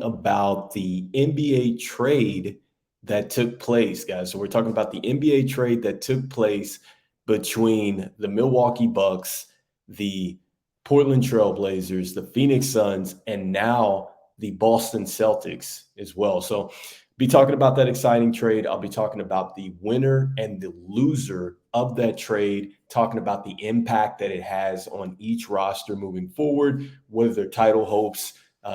about the NBA trade that took place, guys. So we're talking about the NBA trade that took place between the Milwaukee Bucks, the Portland Trailblazers, the Phoenix Suns, and now the Boston Celtics as well. So be talking about that exciting trade. I'll be talking about the winner and the loser of that trade, talking about the impact that it has on each roster moving forward, what are their title hopes.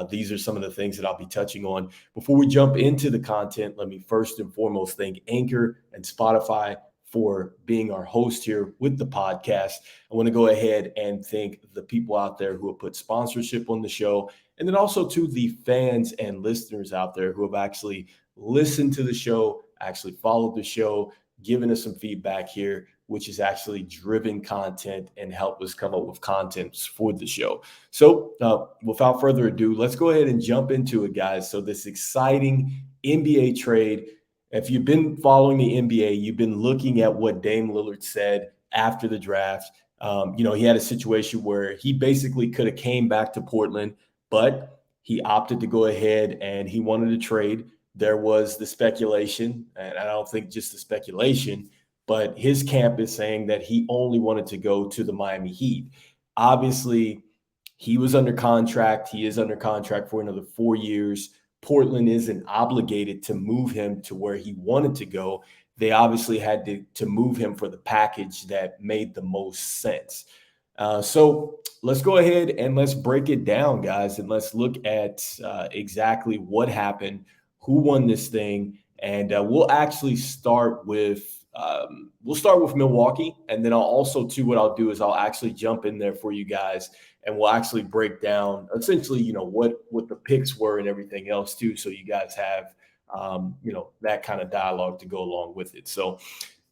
These are some of the things that I'll be touching on. Before we jump into the content, let me first and foremost thank Anchor and Spotify for being our host here with the podcast. I want to go ahead and thank the people out there who have put sponsorship on the show, and then also to the fans and listeners out there who have actually listened to the show, actually followed the show, given us some feedback here, which has actually driven content and helped us come up with content for the show. So without further ado, let's go ahead and jump into it, guys. So this exciting NBA trade. If you've been following the NBA, you've been looking at what Dame Lillard said after the draft. He had a situation where he basically could have came back to Portland, but he opted to go ahead and he wanted to trade. There was the speculation, and I don't think just the speculation, but his camp is saying that he only wanted to go to the Miami Heat. Obviously, he was under contract. He is under contract for another 4 years. Portland isn't obligated to move him to where he wanted to go. They obviously had to move him for the package that made the most sense. So let's go ahead and let's break it down, guys, and let's look at exactly what happened, who won this thing, and we'll actually start with Milwaukee, and then what I'll do is I'll actually jump in there for you guys, and we'll actually break down essentially, what the picks were and everything else too, so you guys have that kind of dialogue to go along with it. So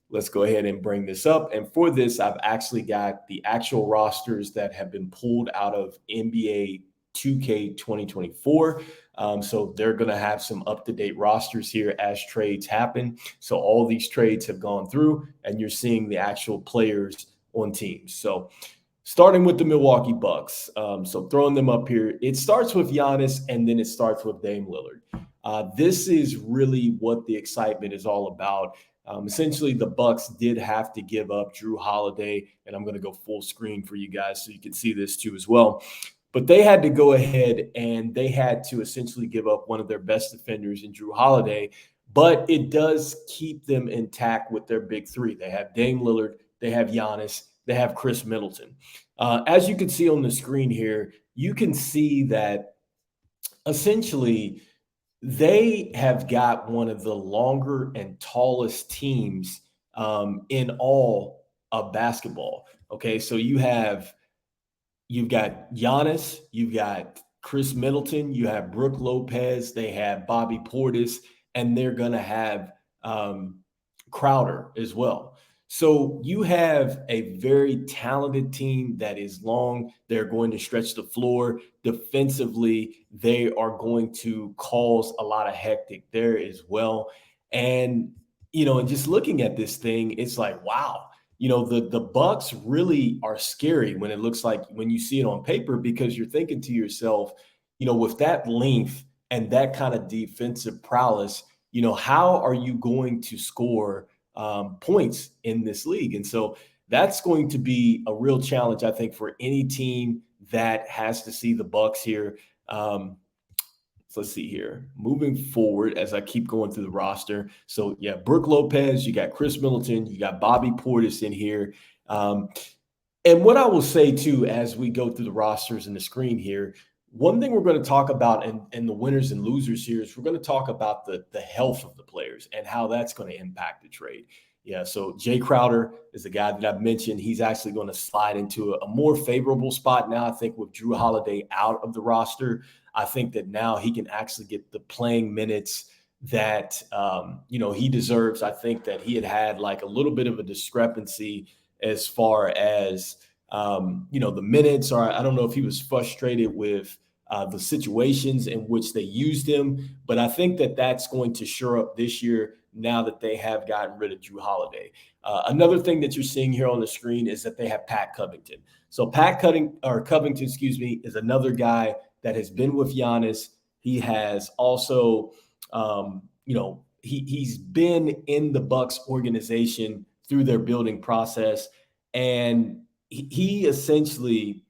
let's go ahead and bring this up. And for this, I've actually got the actual rosters that have been pulled out of NBA 2K 2024. So they're going to have some up-to-date rosters here as trades happen. So all these trades have gone through, and you're seeing the actual players on teams. So starting with the Milwaukee Bucks. So throwing them up here, it starts with Giannis, and then it starts with Dame Lillard. This is really what the excitement is all about. Essentially, the Bucks did have to give up Drew Holiday, and I'm going to go full screen for you guys so you can see this too as well. But they had to go ahead and they had to essentially give up one of their best defenders in Drew Holiday, but it does keep them intact with their big three. They have Dame Lillard, they have Giannis, they have Chris Middleton. As you can see on the screen here, you can see that essentially they have got one of the longer and tallest teams in all of basketball. Okay, so you've got Giannis, you've got Chris Middleton, you have Brook Lopez, they have Bobby Portis, and they're going to have Crowder as well. So you have a very talented team that is long. They're going to stretch the floor. Defensively, they are going to cause a lot of hectic there as well. And, and just looking at this thing, it's like, wow, the Bucks really are scary when it looks like when you see it on paper, because you're thinking to yourself, with that length and that kind of defensive prowess, how are you going to score points in this league? And so that's going to be a real challenge, I think, for any team that has to see the Bucks here. So let's see here. Moving forward, as I keep going through the roster. So, yeah, Brook Lopez, you got Chris Middleton, you got Bobby Portis in here. And what I will say, too, as we go through the rosters and the screen here, one thing we're going to talk about in the winners and losers here is we're going to talk about the health of the players and how that's going to impact the trade. Yeah, so Jay Crowder is the guy that I've mentioned. He's actually going to slide into a more favorable spot now, I think, with Drew Holiday out of the roster. I think that now he can actually get the playing minutes that, he deserves. I think that he had like a little bit of a discrepancy as far as, the minutes, or I don't know if he was frustrated with the situations in which they used him, but I think that that's going to shore up this year now that they have gotten rid of Drew Holiday. Another thing that you're seeing here on the screen is that they have Pat Covington. So Covington, is another guy that has been with Giannis. He has also, he's been in the Bucks organization through their building process, and he essentially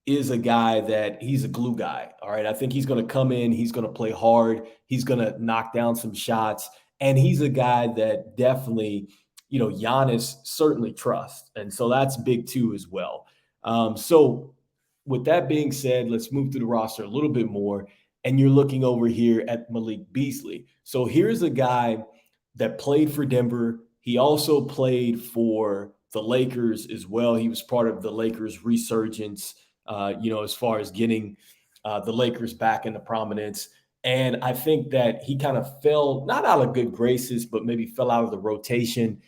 is a guy that he's a glue guy. All right. I think he's going to come in, he's going to play hard, he's going to knock down some shots. And he's a guy that definitely, Giannis certainly trusts. And so that's big too as well. So with that being said, let's move through the roster a little bit more. And you're looking over here at Malik Beasley. So here's a guy that played for Denver. He also played for the Lakers as well. He was part of the Lakers resurgence, as far as getting the Lakers back into prominence. And I think that he kind of fell, not out of good graces, but maybe fell out of the rotation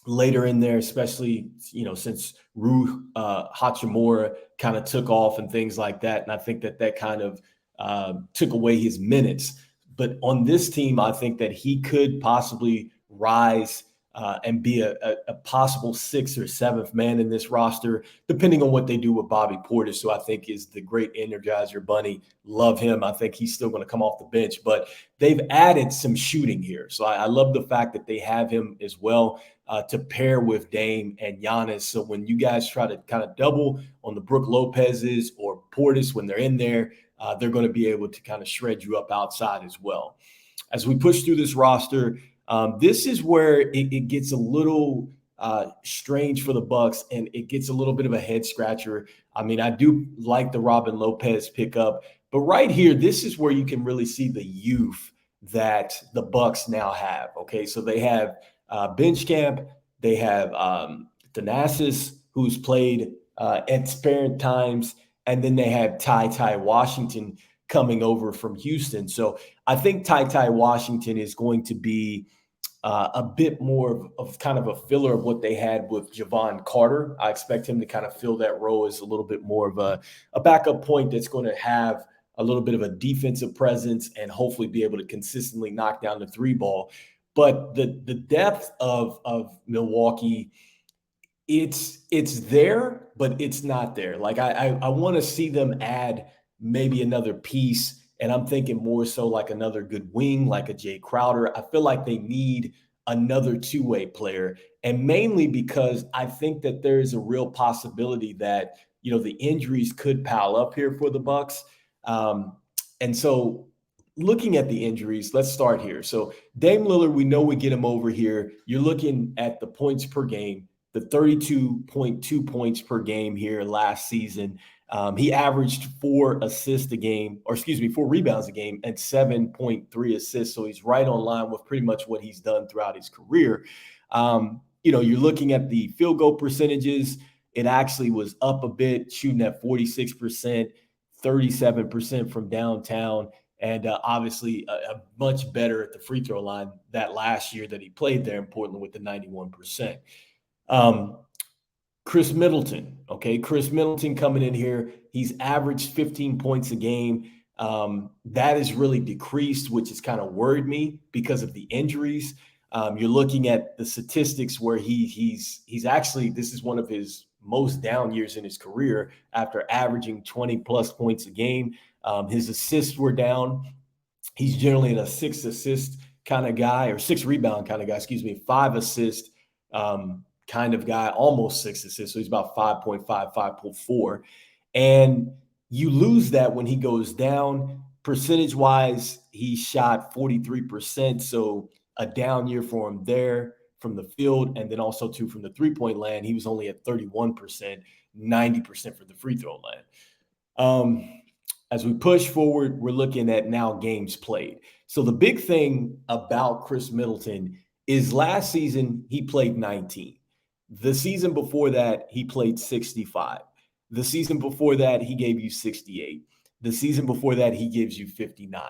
later in there, especially, since Rui Hachimura kind of took off and things like that. And I think that kind of took away his minutes. But on this team, I think that he could possibly rise and be a possible sixth or seventh man in this roster, depending on what they do with Bobby Portis, who I think is the great energizer bunny. Love him. I think he's still going to come off the bench, but they've added some shooting here. So I love the fact that they have him as well to pair with Dame and Giannis. So when you guys try to kind of double on the Brook Lopez's or Portis when they're in there, they're going to be able to kind of shred you up outside as well. As we push through this roster, this is where it gets a little strange for the Bucks, and it gets a little bit of a head scratcher. I mean, I do like the Robin Lopez pickup, but right here, this is where you can really see the youth that the Bucks now have. Okay, so they have Benchcamp, they have Thanasis, who's played at spare times, and then they have Ty Washington coming over from Houston. So I think Ty Washington is going to be a bit more of kind of a filler of what they had with Javon Carter. I expect him to kind of fill that role as a little bit more of a backup point that's going to have a little bit of a defensive presence and hopefully be able to consistently knock down the three ball. But the depth of Milwaukee, it's there, but it's not there. Like I want to see them add maybe another piece. And I'm thinking more so like another good wing, like a Jay Crowder. I feel like they need another two-way player. And mainly because I think that there is a real possibility that, the injuries could pile up here for the Bucks. And so looking at the injuries, let's start here. So Dame Lillard, we know we get him over here. You're looking at the points per game, the 32.2 points per game here last season. He averaged 4 rebounds a game and 7.3 assists. So he's right on line with pretty much what he's done throughout his career. You're looking at the field goal percentages. It actually was up a bit, shooting at 46%, 37% from downtown, and obviously a much better at the free throw line that last year that he played there in Portland with the 91%. Chris Middleton, okay? Chris Middleton coming in here. He's averaged 15 points a game. That has really decreased, which has kind of worried me because of the injuries. You're looking at the statistics where he's actually, this is one of his most down years in his career after averaging 20 plus points a game. His assists were down. He's generally a 6 assist kind of guy, or 6 rebound kind of guy, 5 assist kind of guy, almost 6 assists. So he's about 5.5, 5.4. And you lose that when he goes down. Percentage wise, he shot 43%. So a down year for him there from the field. And then also too from the 3-point land, he was only at 31%, 90% for the free throw land. As we push forward, we're looking at now games played. So the big thing about Chris Middleton is last season, he played 19. The season before that, he played 65. The season before that, he gave you 68. The season before that, he gives you 59.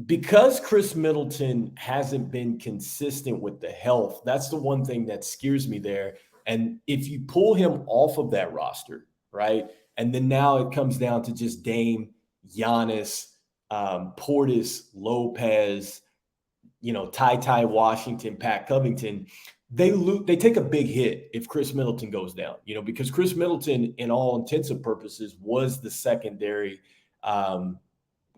Because Chris Middleton hasn't been consistent with the health, that's the one thing that scares me there. And if you pull him off of that roster, right, and then now it comes down to just Dame, Giannis, Portis, Lopez, Ty Washington, Pat Covington, they take a big hit if Chris Middleton goes down, because Chris Middleton, in all intents and purposes, was the secondary Um,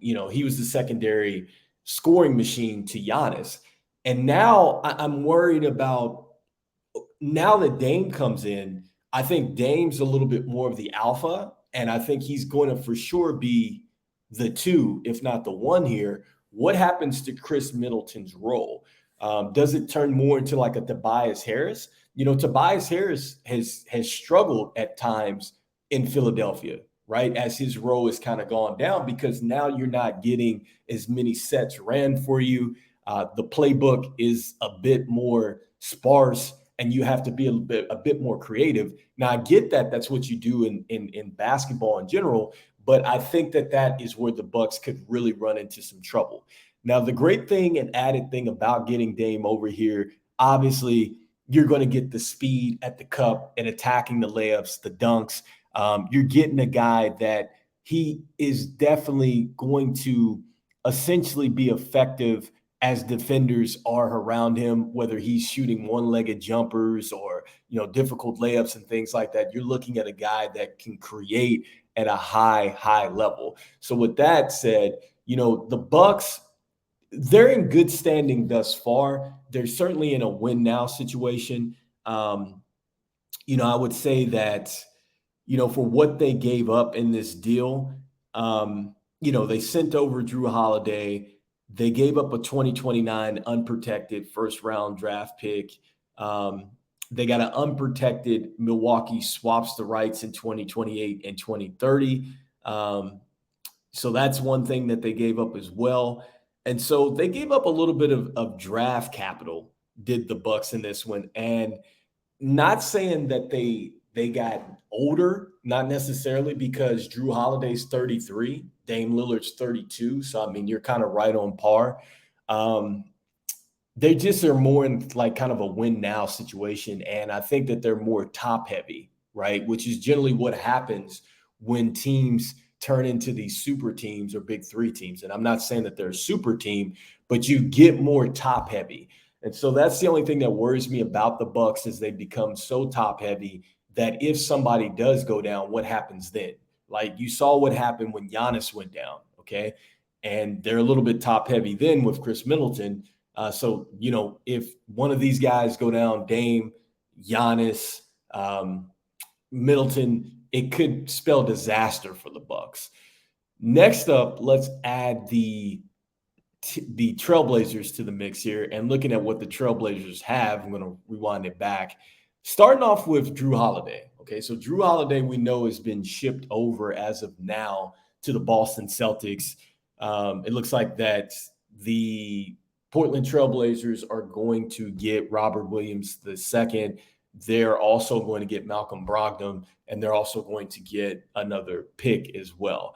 he was the secondary scoring machine to Giannis. And now I'm worried about now that Dame comes in. I think Dame's a little bit more of the alpha, and I think he's going to for sure be the two, if not the one here. What happens to Chris Middleton's role? Does it turn more into like a Tobias Harris? Tobias Harris has struggled at times in Philadelphia, right? As his role has kind of gone down because now you're not getting as many sets ran for you. The playbook is a bit more sparse and you have to be a bit more creative. Now, I get that that's what you do in basketball in general, but I think that is where the Bucks could really run into some trouble. Now, the great thing and added thing about getting Dame over here, obviously, you're going to get the speed at the cup and attacking the layups, the dunks. You're getting a guy that he is definitely going to essentially be effective as defenders are around him, whether he's shooting one-legged jumpers or difficult layups and things like that. You're looking at a guy that can create at a high level. So with that said, the Bucks, they're in good standing thus far. They're certainly in a win now situation. I would say that for what they gave up in this deal, they sent over Drew Holiday. They gave up a 2029 unprotected first round draft pick. They got an unprotected Milwaukee swaps the rights in 2028 and 2030. So that's one thing that they gave up as well. And so they gave up a little bit of draft capital, did the Bucks in this one. And not saying that they got older, not necessarily because Drew Holiday's 33, Dame Lillard's 32. So I mean, you're kind of right on par. They just are more in like kind of a win now situation. And I think that they're more top heavy, right? Which is generally what happens when teams turn into these super teams or big three teams. And I'm not saying that they're a super team, but you get more top heavy. And so that's the only thing that worries me about the Bucks is they become so top heavy that if somebody does go down, what happens then? Like you saw what happened when Giannis went down, okay? And they're a little bit top heavy then with Chris Middleton. So, if one of these guys go down, Dame, Giannis, Middleton, it could spell disaster for the Bucks. Next up, let's add the Trailblazers to the mix here. And looking at what the Trailblazers have, I'm going to rewind it back. Starting off with Drew Holiday. Okay, so Drew Holiday, we know, has been shipped over as of now to the Boston Celtics. It looks like that the Portland Trailblazers are going to get Robert Williams II. They're also going to get Malcolm Brogdon, and they're also going to get another pick as well.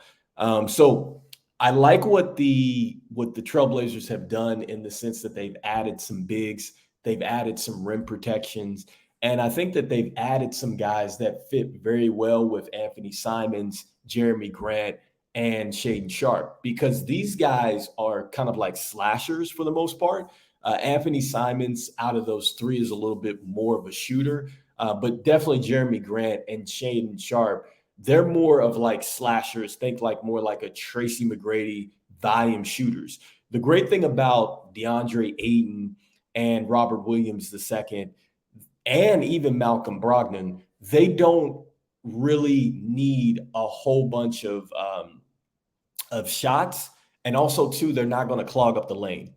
So I like what the Trailblazers have done in the sense that they've added some bigs, they've added some rim protections, and I think that they've added some guys that fit very well with Anthony Simons, Jeremy Grant, and Shaedon Sharpe, because these guys are kind of like slashers for the most part. Anthony Simons, out of those three, is a little bit more of a shooter, but definitely Jeremy Grant and Shaedon Sharpe, they're more of like slashers. Think like more like a Tracy McGrady volume shooters. The great thing about DeAndre Ayton and Robert Williams II and even Malcolm Brogdon, they don't really need a whole bunch of shots. And also, too, they're not going to clog up the lane.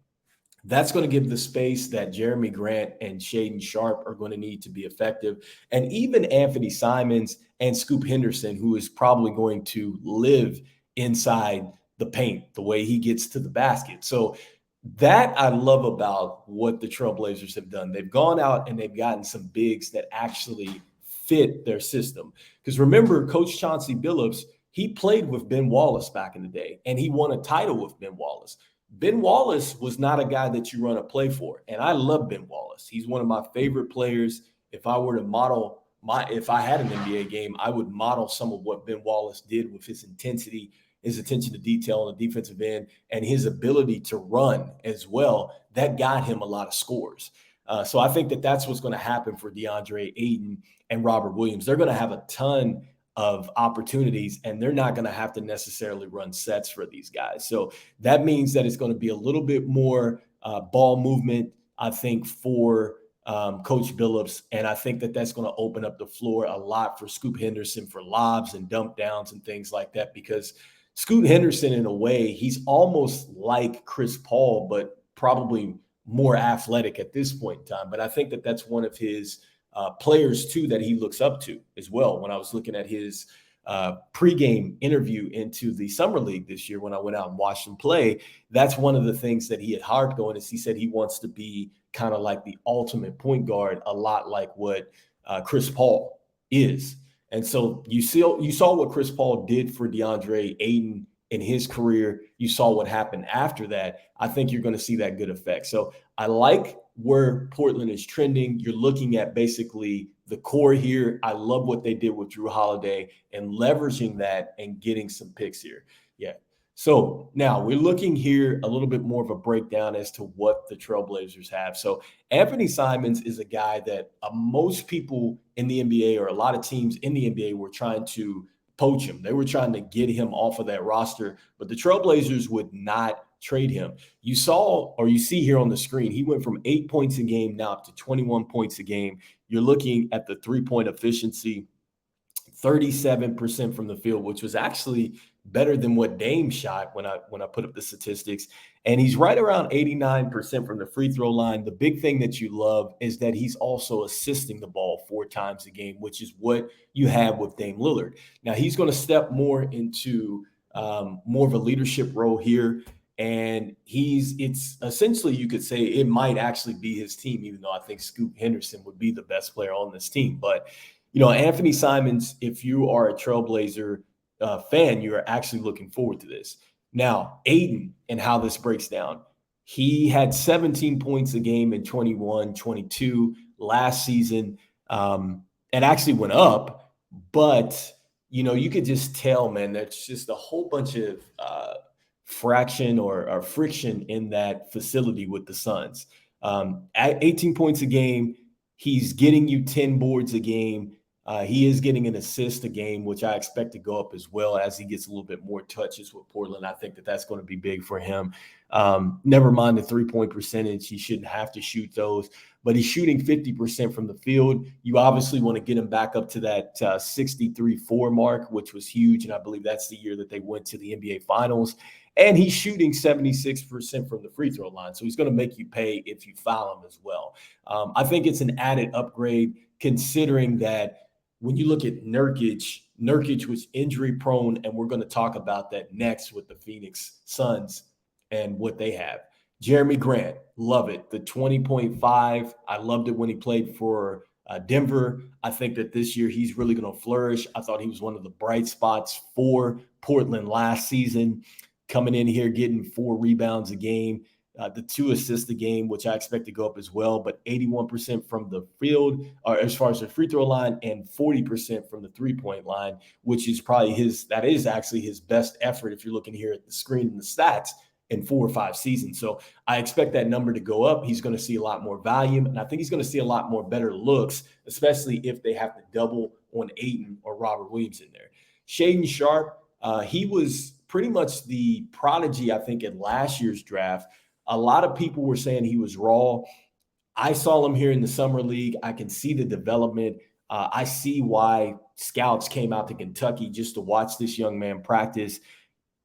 That's going to give the space that Jeremy Grant and Shaedon Sharpe are going to need to be effective. And even Anthony Simons and Scoop Henderson, who is probably going to live inside the paint, the way he gets to the basket. So that I love about what the Trailblazers have done. They've gone out and they've gotten some bigs that actually fit their system. Because remember, Coach Chauncey Billups, he played with Ben Wallace back in the day, and he won a title with Ben Wallace. Ben Wallace was not a guy that you run a play for. And I love Ben Wallace. He's one of my favorite players. If I were to model if I had an NBA game, I would model some of what Ben Wallace did with his intensity, his attention to detail on the defensive end, and his ability to run as well. That got him a lot of scores. So I think that that's what's going to happen for DeAndre Ayton and Robert Williams. They're going to have a ton of opportunities, and they're not going to have to necessarily run sets for these guys. So that means that it's going to be a little bit more ball movement, I think, for Coach Billups. And I think that that's going to open up the floor a lot for Scoop Henderson for lobs and dump downs and things like that, because Scoot Henderson, in a way, he's almost like Chris Paul, but probably more athletic at this point in time. But I think that that's one of his players, too, that he looks up to as well. When I was looking at his pregame interview into the Summer League this year, when I went out and watched him play, that's one of the things that he had harped on, is he said he wants to be kind of like the ultimate point guard, a lot like what Chris Paul is. And so you saw what Chris Paul did for DeAndre Ayton in his career. You saw what happened after that. I think you're going to see that good effect. So I like where Portland is trending. You're looking at basically the core here. I love what they did with Drew Holiday and leveraging that and getting some picks here. Yeah. So now we're looking here a little bit more of a breakdown as to what the Trailblazers have. So Anthony Simons is a guy that most people in the NBA, or a lot of teams in the NBA, were trying to poach him. They were trying to get him off of that roster, but the Trailblazers would not trade him. You saw, or you see here on the screen, he went from 8 points a game now up to 21 points a game. You're looking at the three-point efficiency, 37% from the field, which was actually better than what Dame shot when I put up the statistics. And he's right around 89% from the free throw line. The big thing that you love is that he's also assisting the ball 4 times a game, which is what you have with Dame Lillard. Now he's going to step more into more of a leadership role here. And it's essentially, you could say it might actually be his team, even though I think Scoot Henderson would be the best player on this team. But, Anthony Simons, if you are a Trailblazer fan, you're actually looking forward to this. Now, Ayton and how this breaks down. He had 17 points a game in 21-22 last season. It actually went up, but, you could just tell, man, that's just a whole bunch of fraction or friction in that facility with the Suns. At 18 points a game, he's getting you 10 boards a game. He is getting an assist a game, which I expect to go up as well as he gets a little bit more touches with Portland. I think that that's going to be big for him. Never mind the three-point percentage. He shouldn't have to shoot those, but he's shooting 50% from the field. You obviously want to get him back up to that 63-4 mark, which was huge. And I believe that's the year that they went to the NBA Finals. And he's shooting 76% from the free throw line. So he's going to make you pay if you foul him as well. I think it's an added upgrade, considering that when you look at Nurkic was injury prone, and we're going to talk about that next with the Phoenix Suns and what they have. Jeremy Grant, love it. The 20.5, I loved it when he played for Denver. I think that this year he's really going to flourish. I thought he was one of the bright spots for Portland last season, coming in here, getting 4 rebounds a game, the 2 assists a game, which I expect to go up as well, but 81% from the field, or as far as the free throw line, and 40% from the 3-point line, which is probably that is actually his best effort if you're looking here at the screen and the stats in 4 or 5 seasons. So I expect that number to go up. He's going to see a lot more volume, and I think he's going to see a lot more better looks, especially if they have to double on Ayton or Robert Williams in there. Shaedon Sharpe, he was pretty much the prodigy, I think, in last year's draft. A lot of people were saying he was raw. I saw him here in the Summer League. I can see the development. I see why scouts came out to Kentucky just to watch this young man practice.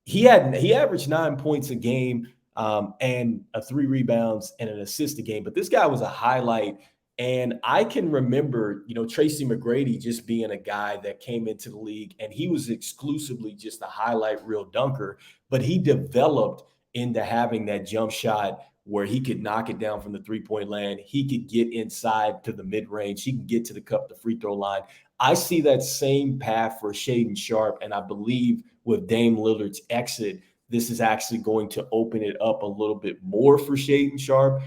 He averaged 9 points a game and 3 rebounds and an assist a game. But this guy was a highlight. And I can remember, Tracy McGrady just being a guy that came into the league, and he was exclusively just a highlight reel dunker, but he developed into having that jump shot where he could knock it down from the 3-point land. He could get inside to the mid-range. He can get to the cup, the free throw line. I see that same path for Shaedon Sharpe, and I believe with Dame Lillard's exit, this is actually going to open it up a little bit more for Shaedon Sharpe.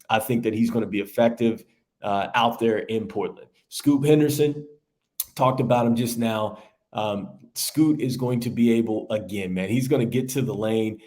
I think that he's going to be effective out there in Portland. Scoot Henderson, talked about him just now. Scoot is going to be able, again, man, he's going to get to the lane.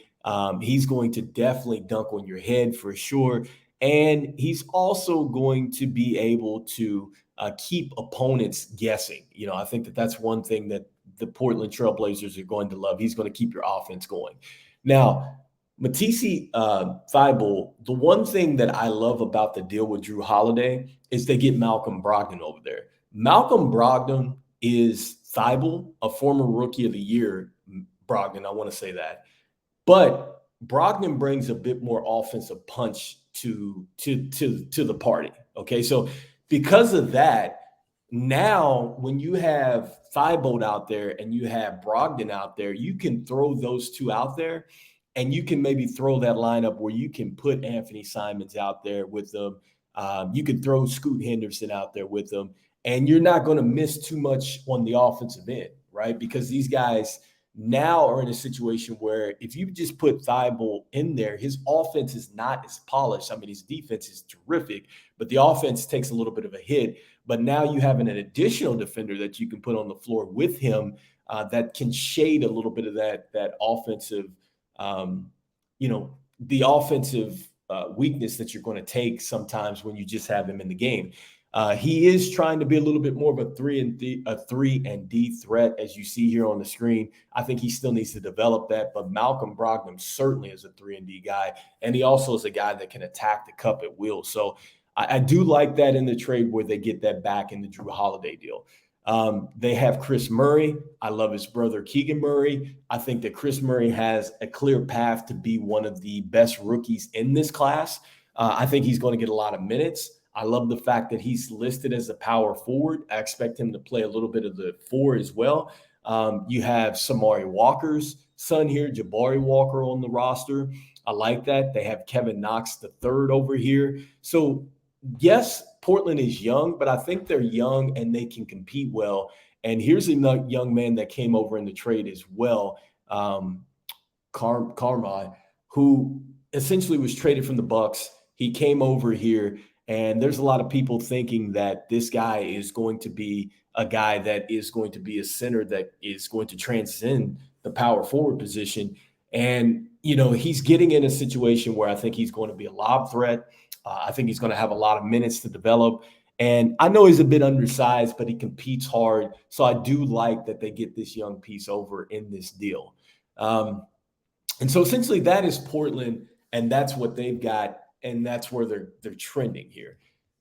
He's going to definitely dunk on your head for sure. And he's also going to be able to keep opponents guessing. I think that that's one thing that the Portland Trailblazers are going to love. He's going to keep your offense going. Now, Matisse Thybulle, the one thing that I love about the deal with Drew Holiday is they get Malcolm Brogdon over there. Malcolm Brogdon is Thybulle, a former Rookie of the Year. Brogdon, I want to say that. But Brogdon brings a bit more offensive punch to the party. Okay, so because of that, now when you have Thybulle out there and you have Brogdon out there, you can throw those two out there, and you can maybe throw that lineup where you can put Anthony Simons out there with them. You can throw Scoot Henderson out there with them, and you're not going to miss too much on the offensive end, right? Because these guys now are in a situation where if you just put Thybulle in there, his offense is not as polished. I mean, his defense is terrific, but the offense takes a little bit of a hit. But now you have an additional defender that you can put on the floor with him that can shade a little bit of that offensive, the offensive weakness that you're going to take sometimes when you just have him in the game. He is trying to be a little bit more of a 3-and-D threat, as you see here on the screen. I think he still needs to develop that, but Malcolm Brogdon certainly is a 3-and-D guy, and he also is a guy that can attack the cup at will. So I do like that in the trade where they get that back in the Drew Holiday deal. They have Chris Murray. I love his brother, Keegan Murray. I think that Chris Murray has a clear path to be one of the best rookies in this class. I think he's going to get a lot of minutes. I love the fact that he's listed as a power forward. I expect him to play a little bit of the 4 as well. You have Samari Walker's son here, Jabari Walker, on the roster. I like that. They have Kevin Knox the third over here. So yes, Portland is young, but I think they're young and they can compete well. And here's a young man that came over in the trade as well, Carmine, who essentially was traded from the Bucks. He came over here, and there's a lot of people thinking that this guy is going to be a guy that is going to be a center that is going to transcend the power forward position. And, he's getting in a situation where I think he's going to be a lob threat. I think he's going to have a lot of minutes to develop. And I know he's a bit undersized, but he competes hard. So I do like that they get this young piece over in this deal. And so essentially that is Portland, and that's what they've got, and that's where they're trending here.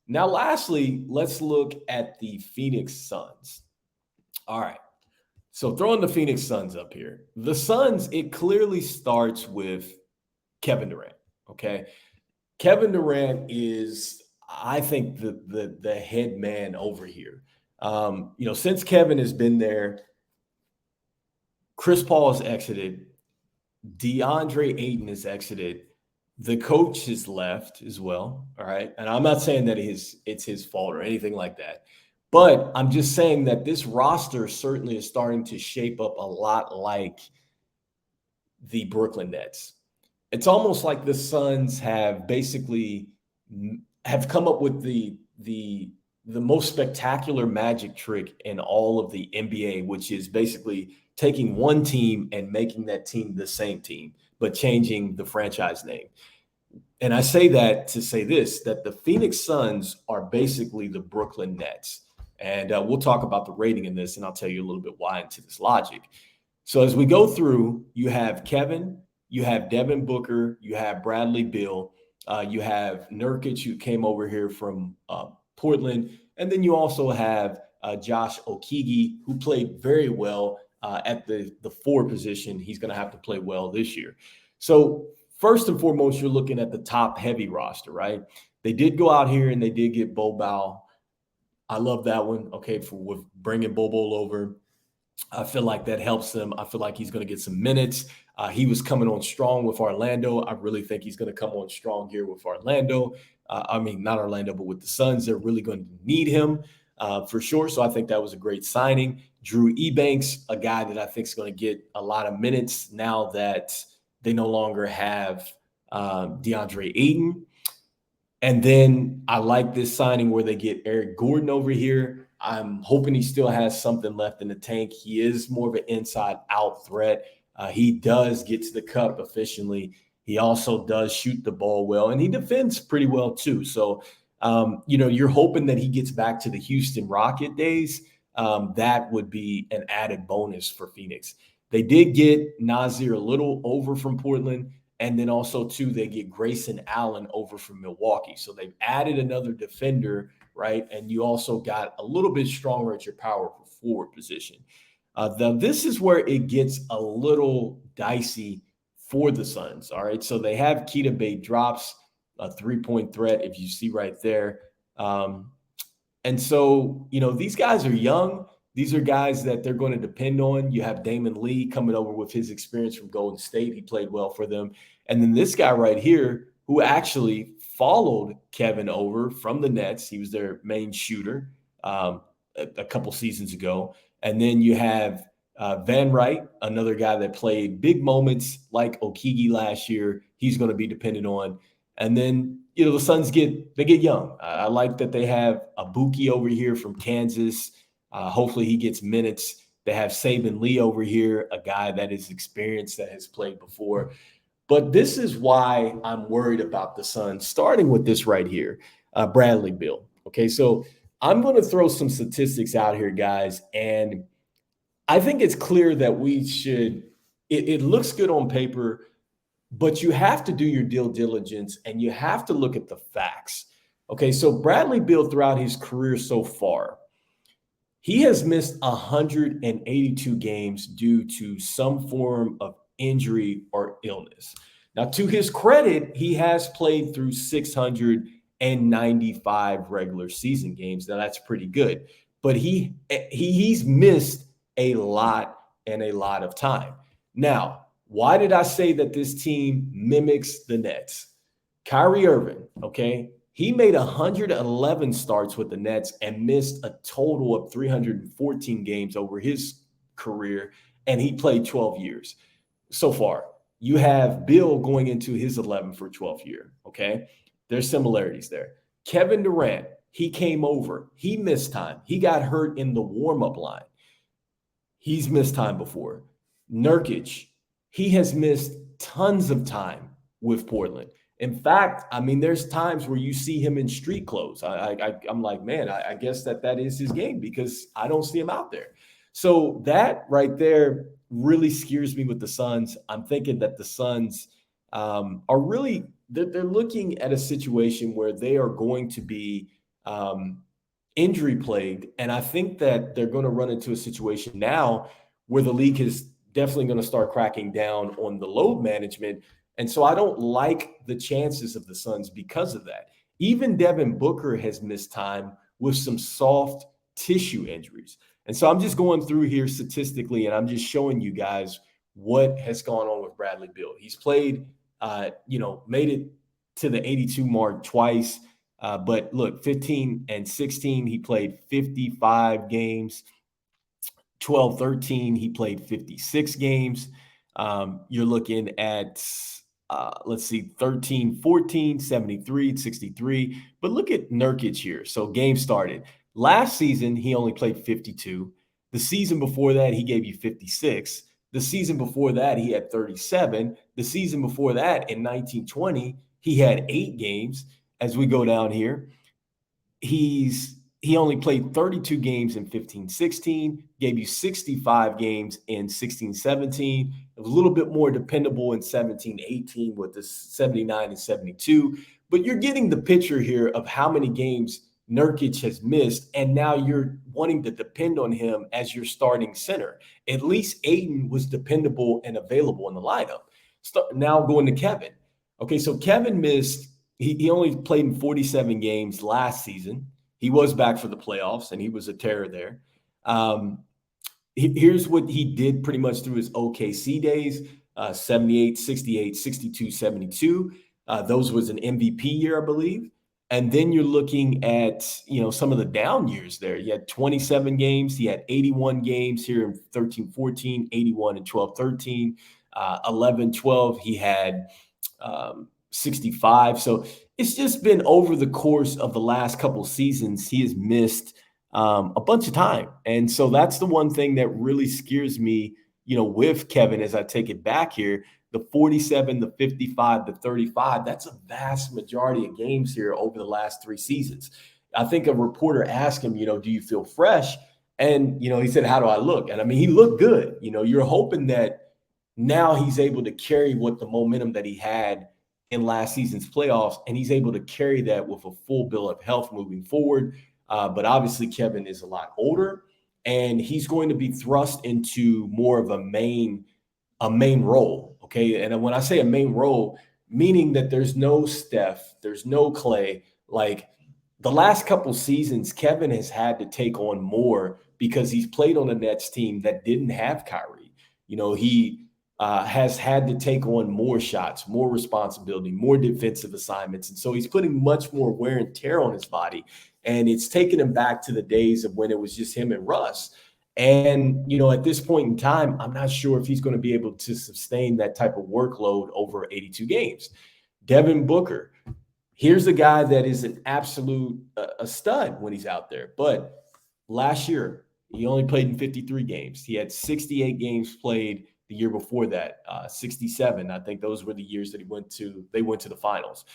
Now, lastly, let's look at the Phoenix Suns. All right. So throwing the Phoenix Suns up here. The Suns, it clearly starts with Kevin Durant, okay? Kevin Durant is, I think, the head man over here. Since Kevin has been there, Chris Paul has exited, DeAndre Ayton has exited, the coach has left as well. All right. And I'm not saying that it's his fault or anything like that, but I'm just saying that this roster certainly is starting to shape up a lot like the Brooklyn Nets. It's almost like the Suns have come up with the most spectacular magic trick in all of the NBA, which is basically taking one team and making that team the same team, but changing the franchise name. And I say that to say this, that the Phoenix Suns are basically the Brooklyn Nets. And we'll talk about the rating in this, and I'll tell you a little bit why into this logic. So as we go through, you have Kevin, you have Devin Booker, you have Bradley Beal, you have Nurkic, who came over here from Portland, and then you also have Josh Okogie, who played very well at the 4 position. He's going to have to play well this year. So first and foremost, you're looking at the top heavy roster, right? They did go out here and they did get Bobo. I love that one, okay, with bringing Bobo over. I feel like that helps them. I feel like he's going to get some minutes. He was coming on strong with Orlando. I really think he's going to come on strong here with Orlando. Not Orlando, but with the Suns. They're really going to need him for sure. So I think that was a great signing. Drew Eubanks, a guy that I think is going to get a lot of minutes now that they no longer have DeAndre Ayton. And then I like this signing where they get Eric Gordon over here. I'm hoping he still has something left in the tank. He is more of an inside-out threat. He does get to the cup efficiently. He also does shoot the ball well, and he defends pretty well too. So You're hoping that he gets back to the Houston Rocket days. That would be an added bonus for Phoenix. They did get Nazir Little over from Portland. And then also, too, they get Grayson Allen over from Milwaukee. So they've added another defender, right? And you also got a little bit stronger at your power forward position. This is where it gets a little dicey for the Suns. All right. So they have Keita Bay drops, a 3-point threat, if you see right there. And so, these guys are young. These are guys that they're going to depend on. You have Damon Lee coming over with his experience from Golden State. He played well for them. And then this guy right here, who actually followed Kevin over from the Nets. He was their main shooter a couple seasons ago. And then you have Van Wright, another guy that played big moments like Okigi last year. He's going to be dependent on. And then, the Suns get young. I like that they have Abuki over here from Kansas. Hopefully he gets minutes. They have Saban Lee over here, a guy that is experienced, that has played before. But this is why I'm worried about the Suns, starting with this right here, Bradley Beal. Okay, so I'm going to throw some statistics out here, guys. And I think it's clear that we should – it looks good on paper, but you have to do your due diligence and you have to look at the facts. Okay, so Bradley Beal throughout his career so far, he has missed 182 games due to some form of injury or illness. Now, to his credit, he has played through 695 regular season games. Now, that's pretty good. But he's missed a lot and a lot of time. Now, why did I say that this team mimics the Nets? Kyrie Irving, okay? He made 111 starts with the Nets and missed a total of 314 games over his career, and he played 12 years so far. You have Bill going into his 11 for 12th year, okay? There's similarities there. Kevin Durant, he came over. He missed time. He got hurt in the warm-up line. He's missed time before. Nurkic, he has missed tons of time with Portland. In fact, I mean, there's times where you see him in street clothes. I'm like, man, I guess that is his game because I don't see him out there. So that right there really scares me with the Suns. I'm thinking that the Suns are really they're looking at a situation where they are going to be injury plagued, and I think that they're going to run into a situation now where the league is definitely going to start cracking down on the load management. And so I don't like the chances of the Suns because of that. Even Devin Booker has missed time with some soft tissue injuries. And so I'm just going through here statistically, and I'm just showing you guys what has gone on with Bradley Beal. He's played, made it to the 82 mark twice. But look, 15 and 16, he played 55 games. 12-13, he played 56 games. You're looking at, 13-14, 73, 63. But look at Nurkic here. So game started. Last season, he only played 52. The season before that, he gave you 56. The season before that, he had 37. The season before that, in 1920, he had 8 games. As we go down here, he only played 32 games in 15-16, gave you 65 games in 16-17. It was a little bit more dependable in 17-18 with the 79 and 72. But you're getting the picture here of how many games Nurkic has missed, and now you're wanting to depend on him as your starting center. At least Aiden was dependable and available in the lineup. Now going to Kevin. Okay, so Kevin missed. He only played in 47 games last season. He was back for the playoffs, and he was a terror there. Here's what he did pretty much through his OKC days, 78, 68, 62, 72. Those was an MVP year, I believe. And then you're looking at, some of the down years there. He had 27 games. He had 81 games here in 13-14, 81 and 12-13. 11-12, he had 65. So it's just been over the course of the last couple seasons, he has missed a bunch of time. And so that's the one thing that really scares me, with Kevin as I take it back here, the 47, the 55, the 35. That's a vast majority of games here over the last 3 seasons. I think a reporter asked him, do you feel fresh? And, he said, how do I look? And I mean, he looked good. You're hoping that now he's able to carry what the momentum that he had in last season's playoffs, and he's able to carry that with a full bill of health moving forward. But obviously, Kevin is a lot older, and he's going to be thrust into more of a main role. Okay. And when I say a main role, meaning that there's no Steph, there's no Clay. Like the last couple seasons, Kevin has had to take on more because he's played on a Nets team that didn't have Kyrie. He has had to take on more shots, more responsibility, more defensive assignments. And so he's putting much more wear and tear on his body. And it's taken him back to the days of when it was just him and Russ. And, at this point in time, I'm not sure if he's going to be able to sustain that type of workload over 82 games. Devin Booker, here's a guy that is an absolute a stud when he's out there. But last year, he only played in 53 games. He had 68 games played the year before that, 67. I think those were the years that they went to the finals.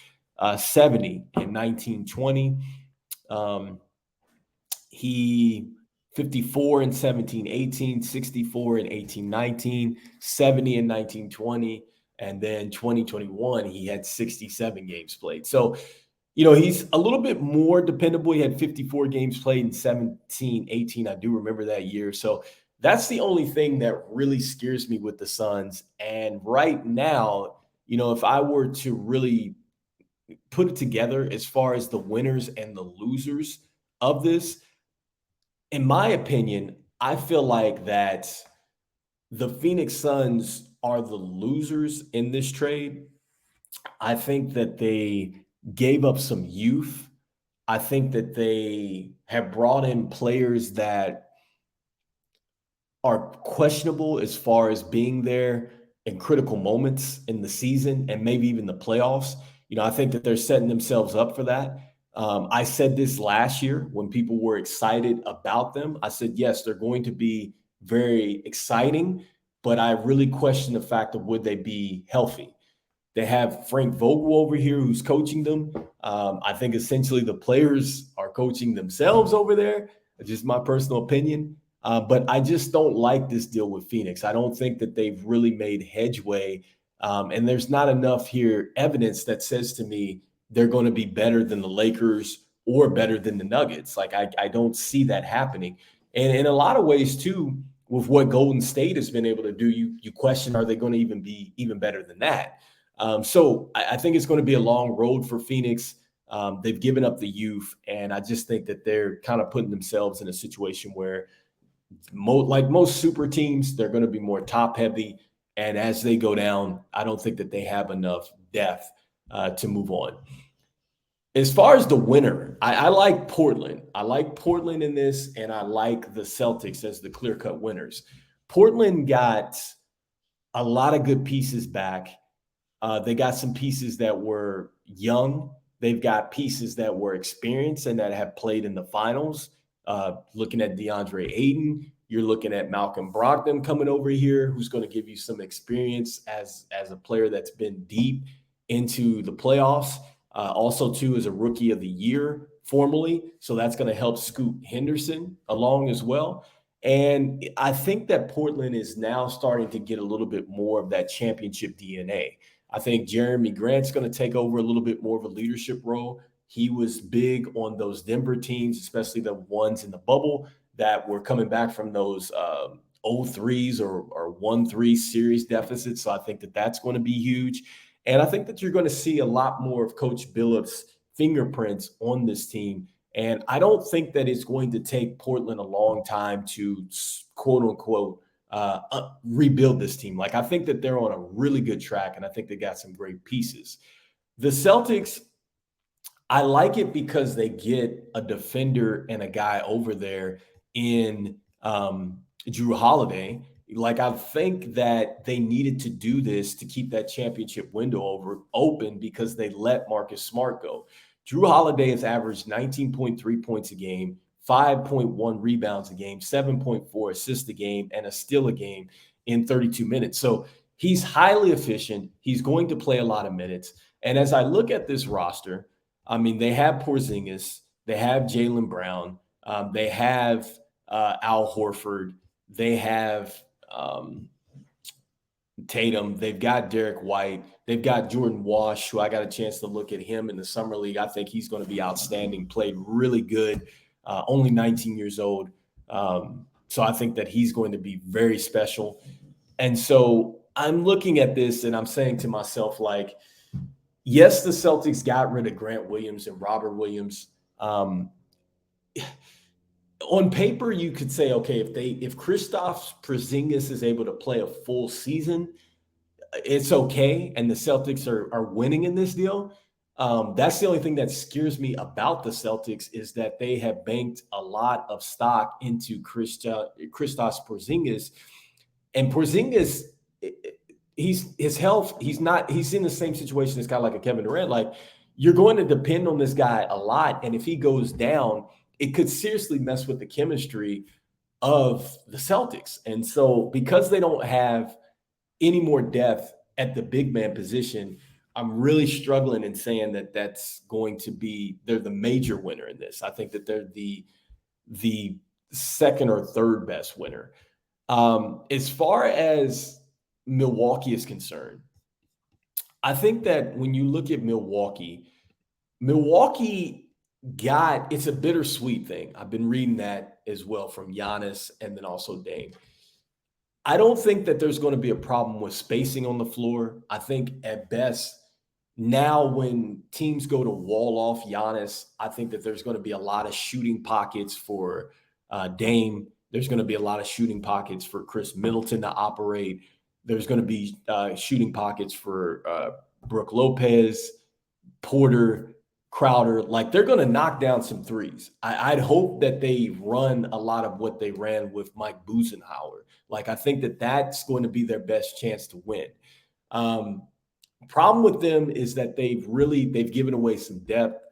70 in 1920. He 54 in 17-18, 64 in 18-19, 70 in 19-20, and then 2021, he had 67 games played. So, he's a little bit more dependable. He had 54 games played in 17-18. I do remember that year. So that's the only thing that really scares me with the Suns. And right now, if I were to really put it together as far as the winners and the losers of this, in my opinion, I feel like that the Phoenix Suns are the losers in this trade. I think that they gave up some youth. I think that they have brought in players that are questionable as far as being there in critical moments in the season and maybe even the playoffs. I think that they're setting themselves up for that. I said this last year when people were excited about them. I said, yes, they're going to be very exciting, but I really question the fact of would they be healthy. They have Frank Vogel over here who's coaching them. I think essentially the players are coaching themselves over there. Just my personal opinion. But I just don't like this deal with Phoenix. I don't think that they've really made headway. And there's not enough here evidence that says to me they're going to be better than the Lakers or better than the Nuggets. Like I don't see that happening. And in a lot of ways too, with what Golden State has been able to do, you question, are they going to even be even better than that? So I think it's going to be a long road for Phoenix. They've given up the youth, and I just think that they're kind of putting themselves in a situation where like most super teams, they're going to be more top heavy. And as they go down, I don't think that they have enough depth to move on. As far as the winner, I like Portland. I like Portland in this, and I like the Celtics as the clear-cut winners. Portland got a lot of good pieces back. They got some pieces that were young. They've got pieces that were experienced and that have played in the finals. Looking at DeAndre Ayton, you're looking at Malcolm Brogdon coming over here, who's going to give you some experience as a player that's been deep into the playoffs. Also, too, as a rookie of the year formally. So that's going to help Scoot Henderson along as well. And I think that Portland is now starting to get a little bit more of that championship DNA. I think Jeremy Grant's going to take over a little bit more of a leadership role. He was big on those Denver teams, especially the ones in the bubble that were coming back from those 0-3s or 1-3 series deficits. So I think that that's going to be huge. And I think that you're going to see a lot more of Coach Billup's fingerprints on this team. And I don't think that it's going to take Portland a long time to, quote unquote, rebuild this team. Like, I think that they're on a really good track, and I think they got some great pieces. The Celtics, I like it because they get a defender and a guy over there in Drew Holiday. Like, I think that they needed to do this to keep that championship window open because they let Marcus Smart go. Drew Holiday has averaged 19.3 points a game, 5.1 rebounds a game, 7.4 assists a game, and a steal a game in 32 minutes. So He's highly efficient. He's going to play a lot of minutes. And as I look at this roster, I mean, they have Porzingis, they have Jaylen Brown, they have Al Horford, they have Tatum, they've got Derek White, they've got Jordan Wash, who I got a chance to look at him in the summer league. I think he's going to be outstanding, played really good, only 19 years old. So I think that he's going to be very special. And so I'm looking at this and I'm saying to myself, like, yes, the Celtics got rid of Grant Williams and Robert Williams. On paper, you could say, okay, if Kristaps Porzingis is able to play a full season, it's okay, and the Celtics are winning in this deal. That's the only thing that scares me about the Celtics is that they have banked a lot of stock into Kristaps Porzingis, and Porzingis, his health. He's in the same situation as a guy like a Kevin Durant. Like, you're going to depend on this guy a lot, and if he goes down, it could seriously mess with the chemistry of the Celtics. And so, because they don't have any more depth at the big man position, I'm really struggling in saying that they're the major winner in this. I think that they're the second or third best winner. As far as Milwaukee is concerned, I think that when you look at Milwaukee it's a bittersweet thing. I've been reading that as well from Giannis and then also Dame. I don't think that there's going to be a problem with spacing on the floor. I think at best, now when teams go to wall off Giannis, I think that there's going to be a lot of shooting pockets for Dame. There's going to be a lot of shooting pockets for Chris Middleton to operate. There's going to be shooting pockets for Brook Lopez, Porter, Crowder. Like, they're going to knock down some threes. I'd hope that they run a lot of what they ran with Mike Budenholzer. Like, I think that that's going to be their best chance to win. Problem with them is that they've given away some depth.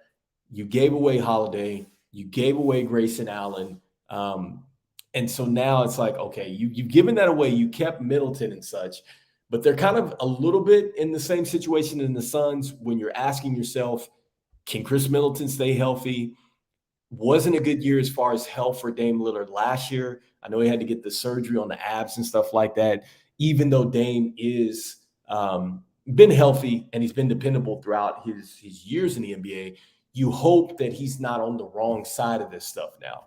You gave away Holiday, you gave away Grayson Allen. And so now it's like, okay, you've given that away. You kept Middleton and such, but they're kind of a little bit in the same situation in the Suns when you're asking yourself, can Chris Middleton stay healthy? Wasn't a good year as far as health for Dame Lillard last year. I know he had to get the surgery on the abs and stuff like that, even though Dame is been healthy and he's been dependable throughout his years in the NBA. You hope that he's not on the wrong side of this stuff now.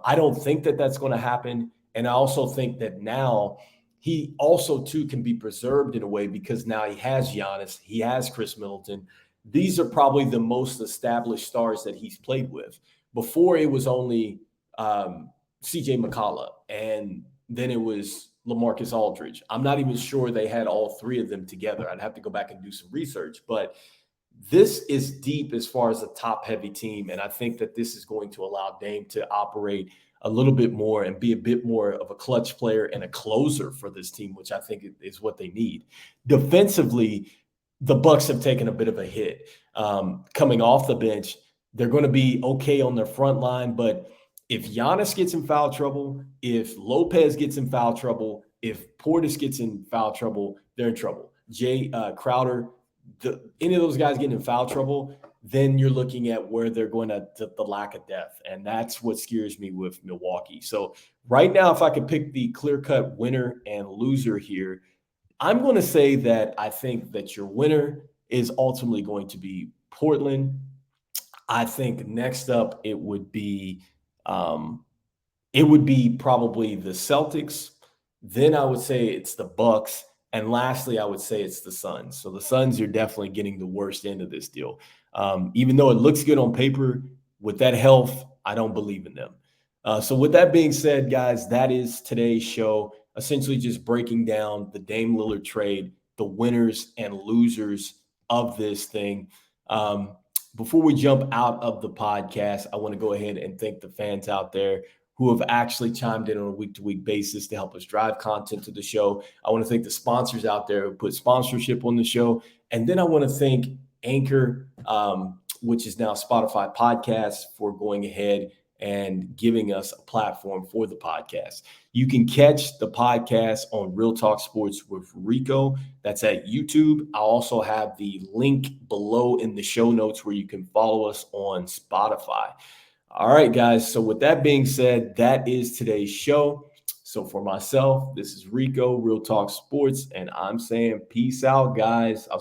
I don't think that that's going to happen. And I also think that now he also, too, can be preserved in a way because now he has Giannis, he has Chris Middleton. These are probably the most established stars that he's played with. Before, it was only CJ McCollum, and then it was LaMarcus Aldridge. I'm not even sure they had all three of them together. I'd have to go back and do some research. But this is deep as far as a top-heavy team, and I think that this is going to allow Dame to operate a little bit more and be a bit more of a clutch player and a closer for this team, which I think is what they need. Defensively, the Bucks have taken a bit of a hit coming off the bench. They're going to be okay on their front line, but if Giannis gets in foul trouble, if Lopez gets in foul trouble, if Portis gets in foul trouble, they're in trouble. Crowder, any of those guys getting in foul trouble, then you're looking at where they're going to the lack of depth, and that's what scares me with Milwaukee. So right now, if I could pick the clear-cut winner and loser here, I'm going to say that I think that your winner is ultimately going to be Portland. I think next up it would be probably the Celtics. Then I would say it's the Bucks. And lastly, I would say it's the Suns. So the Suns are definitely getting the worst end of this deal. Even though it looks good on paper, with that health, I don't believe in them. So with that being said, guys, that is today's show. Essentially just breaking down the Dame Lillard trade, the winners and losers of this thing. Before we jump out of the podcast, I want to go ahead and thank the fans out there who have actually chimed in on a week-to-week basis to help us drive content to the show. I want to thank the sponsors out there who put sponsorship on the show. And then I want to thank Anchor, which is now Spotify Podcasts, for going ahead and giving us a platform for the podcast. You can catch the podcast on Real Talk Sports with Rico. That's at YouTube. I'll also have the link below in the show notes where you can follow us on Spotify. All right, guys. So with that being said, that is today's show. So for myself, this is Rico, Real Talk Sports, and I'm saying peace out, guys. I'll